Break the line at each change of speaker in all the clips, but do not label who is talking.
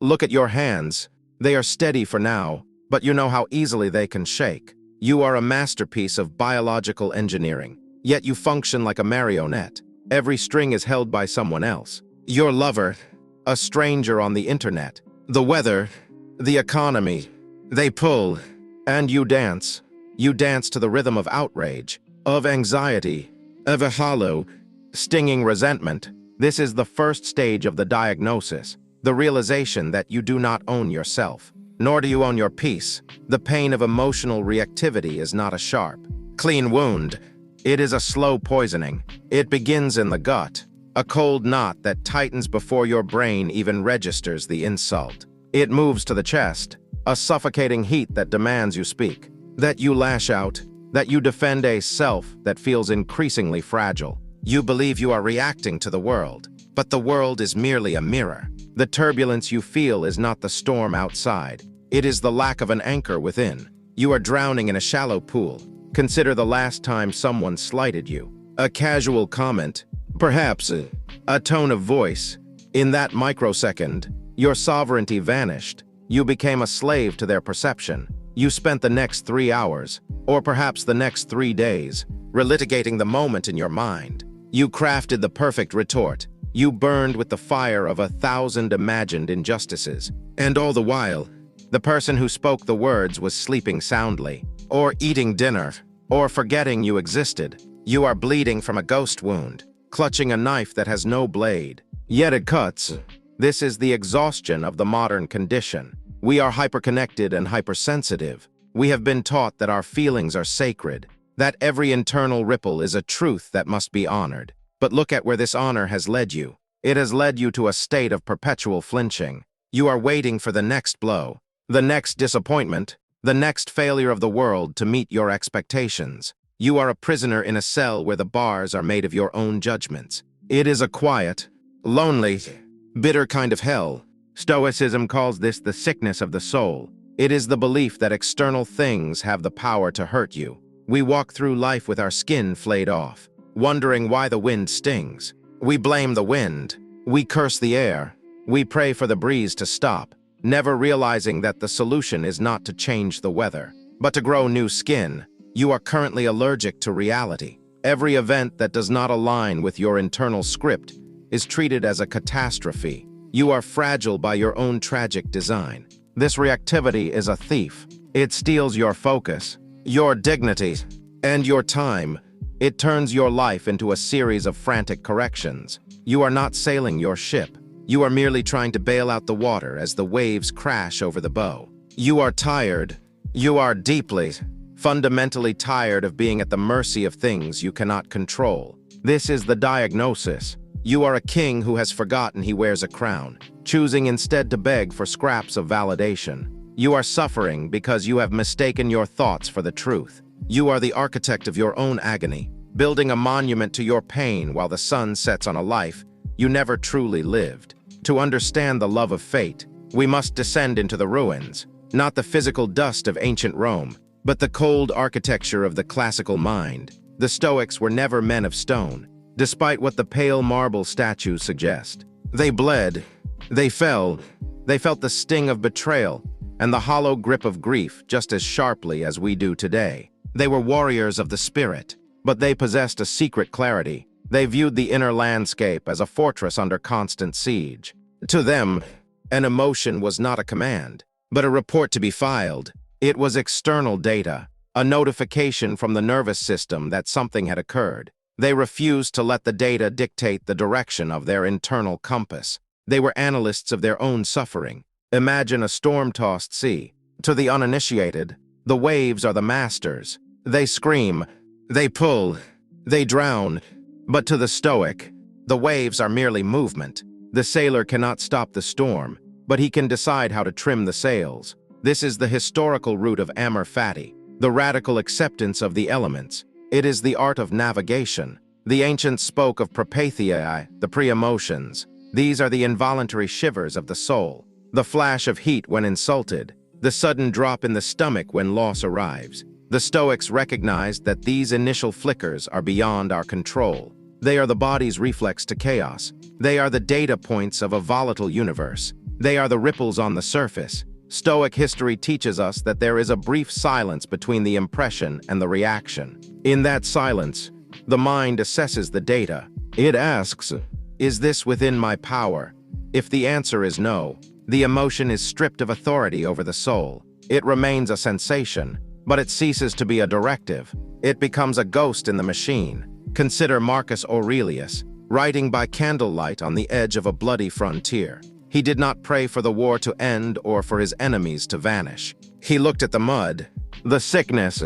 Look at your hands. They are steady for now, but you know how easily they can shake. You are a masterpiece of biological engineering, yet you function like a marionette. Every string is held by someone else. Your lover, a stranger on the internet, the weather, the economy. They pull, and you dance. You dance to the rhythm of outrage, of anxiety, of a hollow, stinging resentment. This is the first stage of the diagnosis, the realization that you do not own yourself, nor do you own your peace. The pain of emotional reactivity is not a sharp, clean wound. It is a slow poisoning. It begins in the gut, a cold knot that tightens before your brain even registers the insult. It moves to the chest, a suffocating heat that demands you speak, that you lash out, that you defend a self that feels increasingly fragile. You believe you are reacting to the world, but the world is merely a mirror. The turbulence you feel is not the storm outside. It is the lack of an anchor within. You are drowning in a shallow pool. Consider the last time someone slighted you. A casual comment, perhaps a tone of voice. In that microsecond, your sovereignty vanished. You became a slave to their perception. You spent the next 3 hours, or perhaps the next 3 days, relitigating the moment in your mind. You crafted the perfect retort. You burned with the fire of 1,000 imagined injustices. And all the while, the person who spoke the words was sleeping soundly, or eating dinner, or forgetting you existed. You are bleeding from a ghost wound, clutching a knife that has no blade, yet it cuts. This is the exhaustion of the modern condition. We are hyperconnected and hypersensitive. We have been taught that our feelings are sacred, that every internal ripple is a truth that must be honored. But look at where this honor has led you. It has led you to a state of perpetual flinching. You are waiting for the next blow, the next disappointment, the next failure of the world to meet your expectations. You are a prisoner in a cell where the bars are made of your own judgments. It is a quiet, lonely, bitter kind of hell. Stoicism calls this the sickness of the soul. It is the belief that external things have the power to hurt you. We walk through life with our skin flayed off, wondering why the wind stings. We blame the wind. We curse the air. We pray for the breeze to stop, never realizing that the solution is not to change the weather, but to grow new skin. You are currently allergic to reality. Every event that does not align with your internal script is treated as a catastrophe. You are fragile by your own tragic design. This reactivity is a thief. It steals your focus, your dignity, and your time. It turns your life into a series of frantic corrections. You are not sailing your ship. You are merely trying to bail out the water as the waves crash over the bow. You are tired. You are deeply, fundamentally tired of being at the mercy of things you cannot control. This is the diagnosis. You are a king who has forgotten he wears a crown, choosing instead to beg for scraps of validation. You are suffering because you have mistaken your thoughts for the truth. You are the architect of your own agony, building a monument to your pain while the sun sets on a life you never truly lived. To understand the love of fate, we must descend into the ruins, not the physical dust of ancient Rome, but the cold architecture of the classical mind. The Stoics were never men of stone, despite what the pale marble statues suggest. They bled, they fell, they felt the sting of betrayal and the hollow grip of grief just as sharply as we do today. They were warriors of the spirit, but they possessed a secret clarity. They viewed the inner landscape as a fortress under constant siege. To them, an emotion was not a command, but a report to be filed. It was external data, a notification from the nervous system that something had occurred. They refused to let the data dictate the direction of their internal compass. They were analysts of their own suffering. Imagine a storm-tossed sea. To the uninitiated, the waves are the masters. They scream, they pull, they drown. But to the Stoic, the waves are merely movement. The sailor cannot stop the storm, but he can decide how to trim the sails. This is the historical root of Amor Fati, the radical acceptance of the elements. It is the art of navigation. The ancients spoke of propathia, the pre-emotions. These are the involuntary shivers of the soul, the flash of heat when insulted, the sudden drop in the stomach when loss arrives. The Stoics recognized that these initial flickers are beyond our control. They are the body's reflex to chaos. They are the data points of a volatile universe. They are the ripples on the surface. Stoic history teaches us that there is a brief silence between the impression and the reaction. In that silence, the mind assesses the data. It asks, is this within my power? If the answer is no, the emotion is stripped of authority over the soul. It remains a sensation, but it ceases to be a directive. It becomes a ghost in the machine. Consider Marcus Aurelius, writing by candlelight on the edge of a bloody frontier. He did not pray for the war to end or for his enemies to vanish. He looked at the mud, the sickness,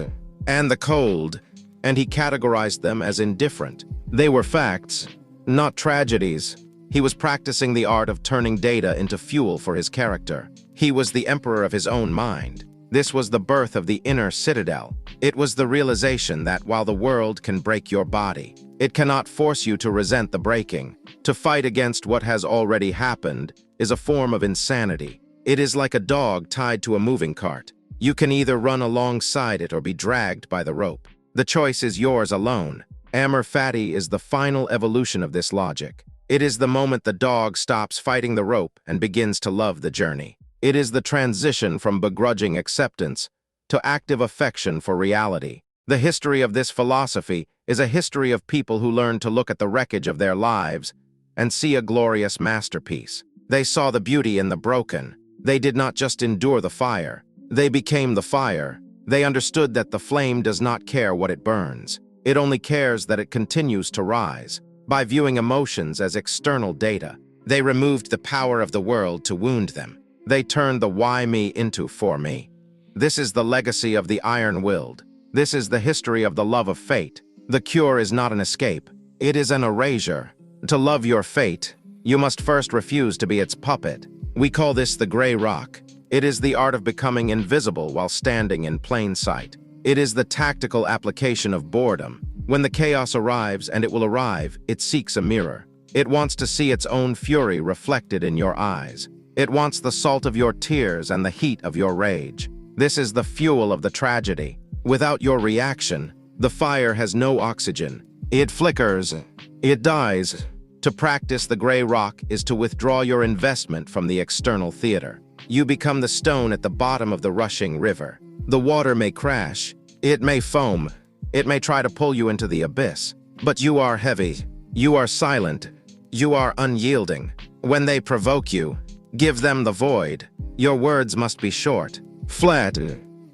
and the cold, and he categorized them as indifferent. They were facts, not tragedies. He was practicing the art of turning data into fuel for his character. He was the emperor of his own mind. This was the birth of the inner citadel. It was the realization that while the world can break your body, it cannot force you to resent the breaking. To fight against what has already happened is a form of insanity. It is like a dog tied to a moving cart. You can either run alongside it or be dragged by the rope. The choice is yours alone. Amor Fati is the final evolution of this logic. It is the moment the dog stops fighting the rope and begins to love the journey. It is the transition from begrudging acceptance to active affection for reality. The history of this philosophy is a history of people who learned to look at the wreckage of their lives and see a glorious masterpiece. They saw the beauty in the broken. They did not just endure the fire. They became the fire. They understood that the flame does not care what it burns. It only cares that it continues to rise. By viewing emotions as external data, they removed the power of the world to wound them. They turned the why me into for me. This is the legacy of the iron-willed. This is the history of the love of fate. The cure is not an escape. It is an erasure. To love your fate, you must first refuse to be its puppet. We call this the gray rock. It is the art of becoming invisible while standing in plain sight. It is the tactical application of boredom. When the chaos arrives, and it will arrive, it seeks a mirror. It wants to see its own fury reflected in your eyes. It wants the salt of your tears and the heat of your rage. This is the fuel of the tragedy. Without your reaction, the fire has no oxygen. It flickers. It dies. To practice the gray rock is to withdraw your investment from the external theater. You become the stone at the bottom of the rushing river. The water may crash. It may foam. It may try to pull you into the abyss. But you are heavy. You are silent. You are unyielding. When they provoke you, give them the void. Your words must be short, flat,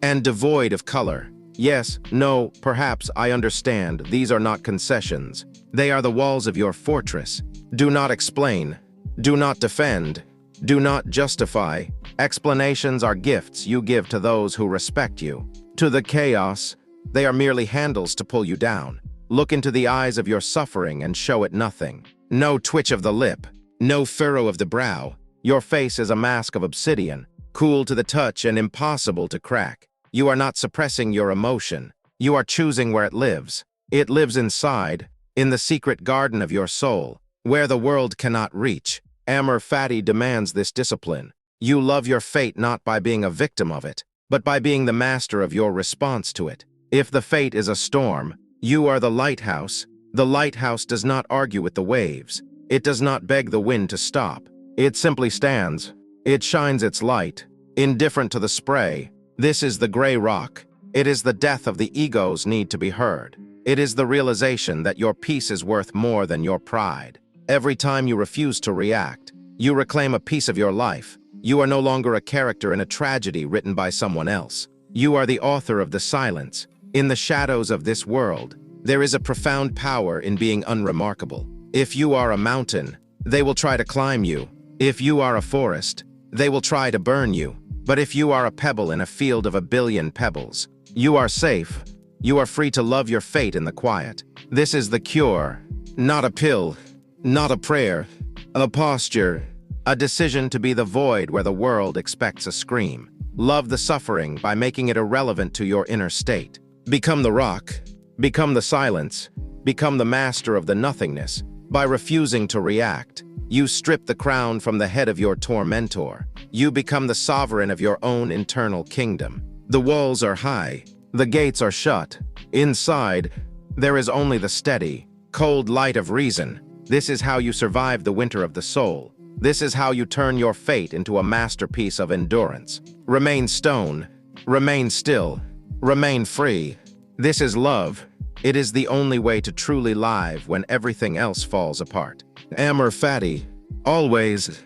and devoid of color. Yes, no, perhaps, I understand. These are not concessions. They are the walls of your fortress. Do not explain. Do not defend. Do not justify. Explanations are gifts you give to those who respect you. To the chaos, they are merely handles to pull you down. Look into the eyes of your suffering and show it nothing. No twitch of the lip. No furrow of the brow. Your face is a mask of obsidian, cool to the touch and impossible to crack. You are not suppressing your emotion. You are choosing where it lives. It lives inside, in the secret garden of your soul, where the world cannot reach. Amor Fati demands this discipline. You love your fate not by being a victim of it, but by being the master of your response to it. If the fate is a storm, you are the lighthouse. The lighthouse does not argue with the waves. It does not beg the wind to stop. It simply stands. It shines its light, indifferent to the spray. This is the gray rock. It is the death of the ego's need to be heard. It is the realization that your peace is worth more than your pride. Every time you refuse to react, you reclaim a piece of your life. You are no longer a character in a tragedy written by someone else. You are the author of the silence. In the shadows of this world, there is a profound power in being unremarkable. If you are a mountain, they will try to climb you. If you are a forest, they will try to burn you. But if you are a pebble in a field of a billion pebbles, you are safe. You are free to love your fate in the quiet. This is the cure, not a pill, not a prayer, a posture, a decision to be the void where the world expects a scream. Love the suffering by making it irrelevant to your inner state. Become the rock, become the silence, become the master of the nothingness. By refusing to react, you strip the crown from the head of your tormentor. You become the sovereign of your own internal kingdom. The walls are high, the gates are shut. Inside, there is only the steady, cold light of reason. This is how you survive the winter of the soul. This is how you turn your fate into a masterpiece of endurance. Remain stone, remain still, remain free. This is love. It is the only way to truly live when everything else falls apart. Amor Fati, always.